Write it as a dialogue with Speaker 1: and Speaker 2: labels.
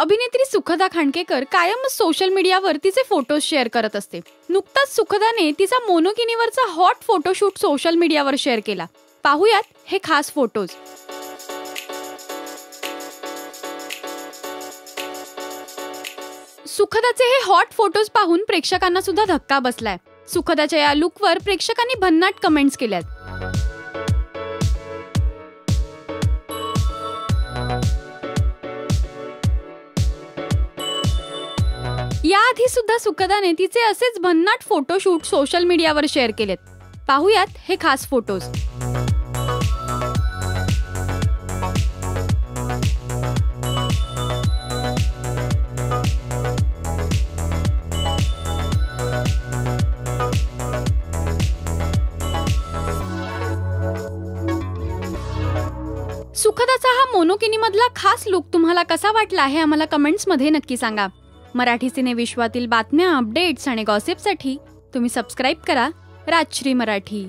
Speaker 1: अभिनेत्री सुखदा खांडकेकर कायमच सोशल मीडियावर तिचे फोटोज शेअर करत असते. नुकताच सुखदाने तिचा मोनोकिनीवरचा हॉट फोटोशूट सोशल मीडियावर शेअर केला. पाहूयात हे खास फोटोज. सुखदाचे हे हॉट फोटोज पाहून प्रेक्षकांना सुद्धा धक्का बसलाय. सुखदाच्या या लुकवर प्रेक्षकांनी भन्नाट कमेंट्स केल्यात. याआधी सुद्धा सुखदाने तिचे असेच भन्नाट फोटोशूट सोशल मीडियावर शेअर केलेत. पाहूयात हे खास फोटोज. सुखदाचा हा मोनोकिनीमधला खास लुक तुम्हाला कसा वाटला हे आम्हाला कमेंट्समध्ये नक्की सांगा. मराठी सिने विश्वातील बातम्या, अपडेट्स आणि गॉसिपसाठी तुम्ही सबस्क्राईब करा राजश्री मराठी.